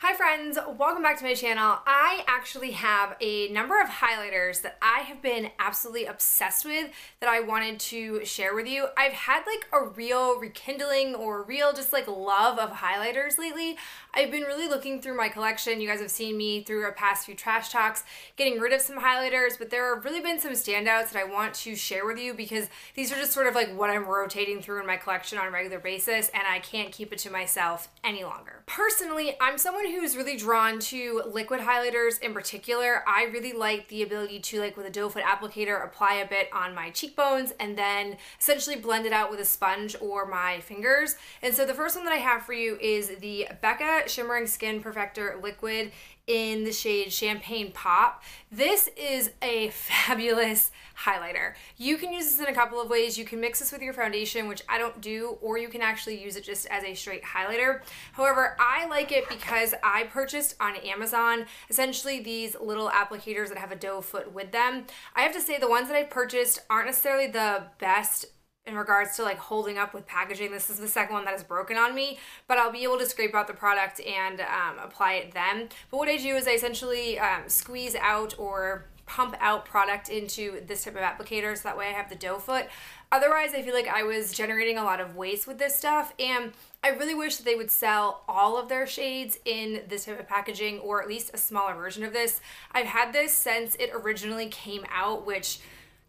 Hi friends, welcome back to my channel. I actually have a number of highlighters that I have been absolutely obsessed with that I wanted to share with you. I've had like a real rekindling or real just like love of highlighters lately. I've been really looking through my collection. You guys have seen me through our past few trash talks getting rid of some highlighters, but there have really been some standouts that I want to share with you because these are just sort of like what I'm rotating through in my collection on a regular basis and I can't keep it to myself any longer. Personally, I'm someone who's really drawn to liquid highlighters in particular. I really like the ability to, like with a doe foot applicator, apply a bit on my cheekbones and then essentially blend it out with a sponge or my fingers. And so the first one that I have for you is the Becca Shimmering Skin Perfector Liquid in the shade Champagne Pop. This is a fabulous highlighter. You can use this in a couple of ways. You can mix this with your foundation, which I don't do, or you can actually use it just as a straight highlighter. However, I like it because I purchased on Amazon essentially these little applicators that have a doe foot with them. I have to say the ones that I've purchased aren't necessarily the best in regards to like holding up with packaging. This is the second one that is broken on me, but I'll be able to scrape out the product and apply it then. But what I do is I essentially squeeze out or pump out product into this type of applicator so that way I have the doe foot. Otherwise, I feel like I was generating a lot of waste with this stuff, and I really wish that they would sell all of their shades in this type of packaging, or at least a smaller version of this. I've had this since it originally came out, which,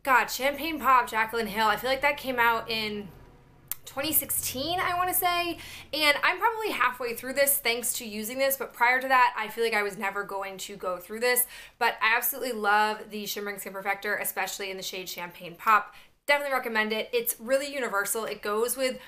God, Champagne Pop, Jaclyn Hill, I feel like that came out in 2016, I want to say, and I'm probably halfway through this thanks to using this, but prior to that, I feel like I was never going to go through this, but I absolutely love the Shimmering Skin Perfector, especially in the shade Champagne Pop. Definitely recommend it. It's really universal. It goes with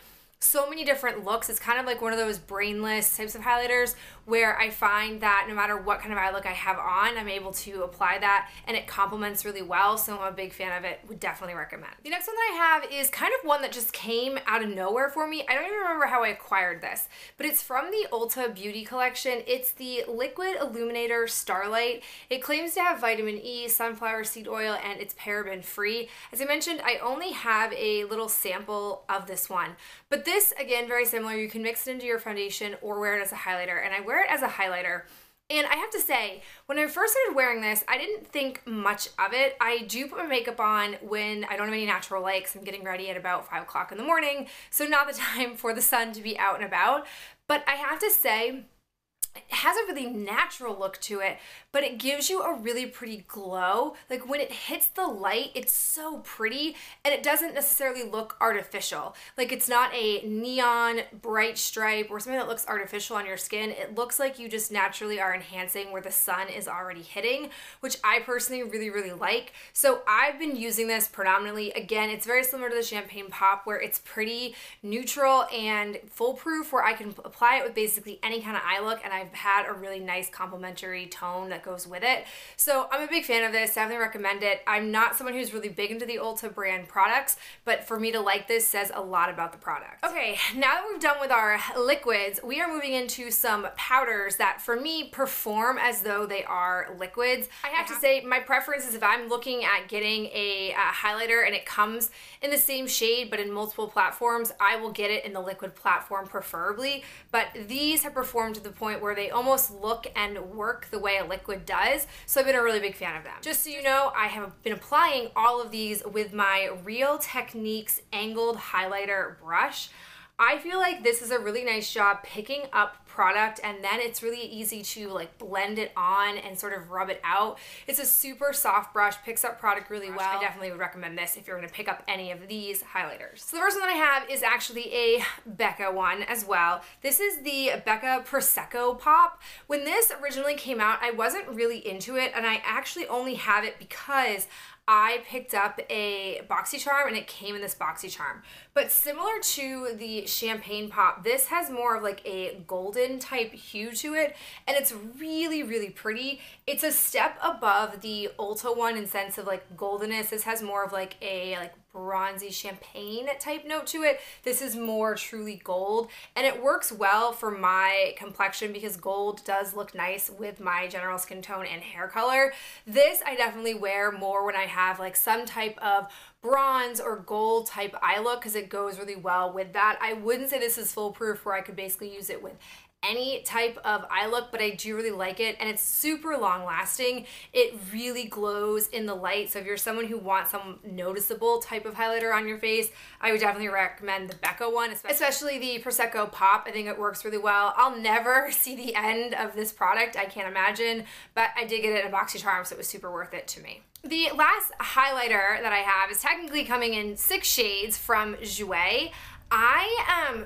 so many different looks. It's kind of like one of those brainless types of highlighters where I find that no matter what kind of eye look I have on, I'm able to apply that and it complements really well, so I'm a big fan of it. Would definitely recommend. The next one that I have is kind of one that just came out of nowhere for me. I don't even remember how I acquired this, but it's from the Ulta Beauty collection. It's the Liquid Illuminator Starlight. It claims to have vitamin E, sunflower seed oil, and it's paraben free. As I mentioned, I only have a little sample of this one, but this, again, very similar. You can mix it into your foundation or wear it as a highlighter, and I wear it as a highlighter. And I have to say, when I first started wearing this, I didn't think much of it. I do put my makeup on when I don't have any natural light because I'm getting ready at about 5 o'clock in the morning, so not the time for the sun to be out and about. But I have to say, it has a really natural look to it, but it gives you a really pretty glow. Like when it hits the light, it's so pretty and it doesn't necessarily look artificial. Like it's not a neon bright stripe or something that looks artificial on your skin. It looks like you just naturally are enhancing where the sun is already hitting, which I personally really like. So I've been using this predominantly. Again, it's very similar to the Champagne Pop where it's pretty neutral and foolproof, where I can apply it with basically any kind of eye look, and I've had a really nice complementary tone that goes with it. So I'm a big fan of this, definitely recommend it. I'm not someone who's really big into the Ulta brand products, but for me to like this says a lot about the product. Okay, now that we've done with our liquids, we are moving into some powders that for me perform as though they are liquids. I have to say my preference is if I'm looking at getting a highlighter and it comes in the same shade but in multiple platforms, I will get it in the liquid platform preferably, but these have performed to the point where they almost look and work the way a liquid does, so I've been a really big fan of them. Just so you know, I have been applying all of these with my Real Techniques angled highlighter brush. I feel like this is a really nice job picking up product, and then it's really easy to like blend it on and sort of rub it out. It's a super soft brush, picks up product really well. I definitely would recommend this if you're going to pick up any of these highlighters. So the first one that I have is actually a Becca one as well. This is the Becca Prosecco Pop. When this originally came out, I wasn't really into it, and I actually only have it because I picked up a BoxyCharm and it came in this BoxyCharm. But similar to the Champagne Pop, this has more of like a golden type hue to it, and it's really pretty. It's a step above the Ulta one in sense of like goldenness. This has more of like a bronzy champagne type note to it. This is more truly gold, and it works well for my complexion because gold does look nice with my general skin tone and hair color. This I definitely wear more when I have like some type of bronze or gold type eye look because it goes really well with that. I wouldn't say this is foolproof where I could basically use it with any type of eye look, but I do really like it, and it's super long lasting. It really glows in the light, so if you're someone who wants some noticeable type of highlighter on your face, I would definitely recommend the Becca one, especially the Prosecco Pop. I think it works really well. I'll never see the end of this product, I can't imagine, but I did get it in a BoxyCharm, so it was super worth it to me. The last highlighter that I have is technically coming in 6 shades from Jouer.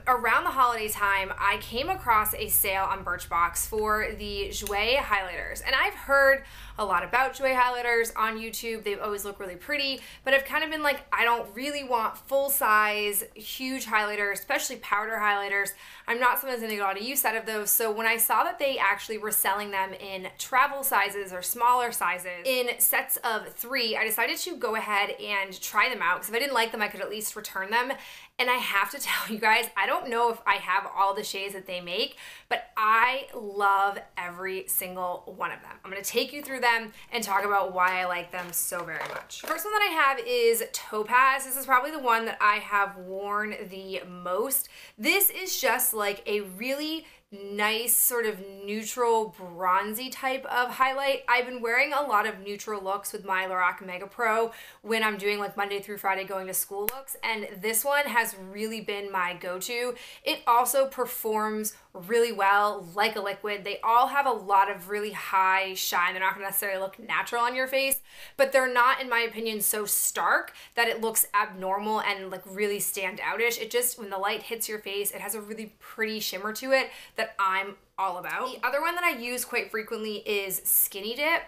Around the holiday time, I came across a sale on Birchbox for the Jouer highlighters, and I've heard a lot about Jouer highlighters on YouTube. They always look really pretty, but I've kind of been like, I don't really want full-size, huge highlighters, especially powder highlighters. I'm not someone who's gonna get a lot of use out of those, so when I saw that they actually were selling them in travel sizes or smaller sizes in sets of 3, I decided to go ahead and try them out, because if I didn't like them, I could at least return them. And I have to tell you guys, I don't know if I have all the shades that they make, but I love every single one of them. I'm gonna take you through them and talk about why I like them so very much. The first one that I have is Topaz. This is probably the one that I have worn the most. This is just like a really nice sort of neutral bronzy type of highlight. I've been wearing a lot of neutral looks with my Lorac Mega Pro when I'm doing like Monday through Friday going to school looks, and this one has really been my go-to. It also performs really well like a liquid. They all have a lot of really high shine. They're not gonna necessarily look natural on your face, but they're not, in my opinion, so stark that it looks abnormal and like really stand outish. It just, when the light hits your face, it has a really pretty shimmer to it that I'm all about. The other one that I use quite frequently is Skinny Dip.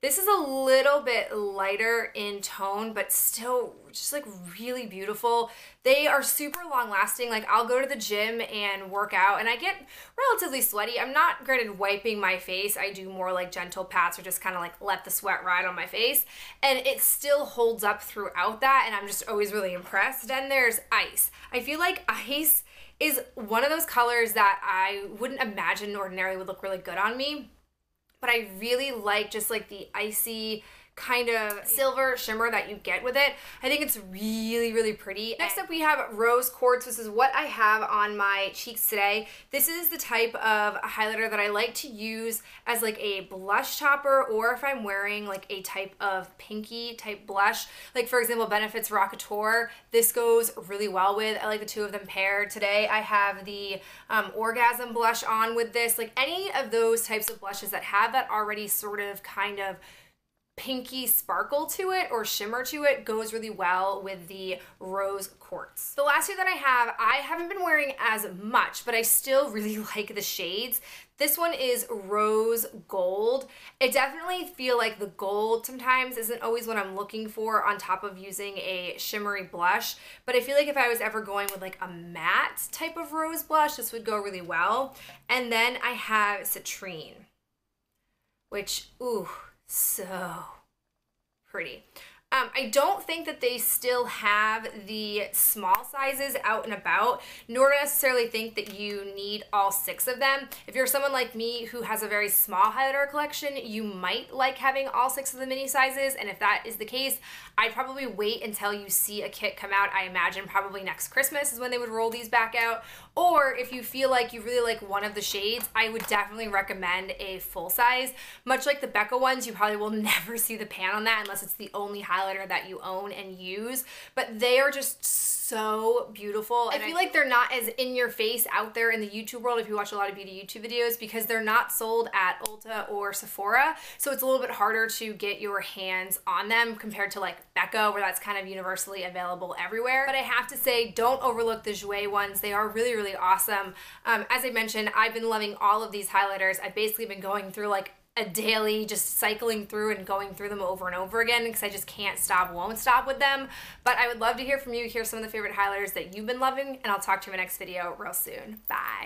This is a little bit lighter in tone, but still just like really beautiful. They are super long lasting. Like, I'll go to the gym and work out and I get relatively sweaty. I'm not great at wiping my face. I do more like gentle pats or just kind of like let the sweat ride on my face. And it still holds up throughout that, and I'm just always really impressed. Then there's Ice. I feel like Ice is one of those colors that I wouldn't imagine ordinarily would look really good on me, but I really like just like the icy kind of silver shimmer that you get with it. I think it's really, really pretty. Next up we have Rose Quartz. This is what I have on my cheeks today. This is the type of highlighter that I like to use as like a blush topper, or if I'm wearing like a type of pinky type blush, like for example Benefit's Rockateur. This goes really well with. I like the two of them paired. Today I have the Orgasm blush on with this. Like any of those types of blushes that have that already sort of kind of pinky sparkle to it or shimmer to it goes really well with the Rose Quartz. The last two that I haven't been wearing as much, but I still really like the shades. This one is Rose Gold. I definitely feel like the gold sometimes isn't always what I'm looking for on top of using a shimmery blush, but I feel like if I was ever going with like a matte type of rose blush, this would go really well. And then I have Citrine, which, ooh, so pretty. I don't think that they still have the small sizes out and about, nor do I necessarily think that you need all 6 of them. If you're someone like me who has a very small highlighter collection, you might like having all 6 of the mini sizes, and if that is the case, I'd probably wait until you see a kit come out. I imagine probably next Christmas is when they would roll these back out. Or if you feel like you really like one of the shades, I would definitely recommend a full size. Much like the Becca ones, you probably will never see the pan on that unless it's the only highlighter that you own and use, but they are just so beautiful. I feel like they're not as in your face out there in the YouTube world if you watch a lot of beauty YouTube videos, because they're not sold at Ulta or Sephora, so it's a little bit harder to get your hands on them compared to like Becca, where that's kind of universally available everywhere. But I have to say, don't overlook the Jouer ones. They are really, really awesome. As I mentioned, I've been loving all of these highlighters. I've basically been going through like a daily, just cycling through and going through them over and over again because I just can't stop, won't stop with them. But I would love to hear from you, hear some of the favorite highlighters that you've been loving, and I'll talk to you in my next video real soon. Bye.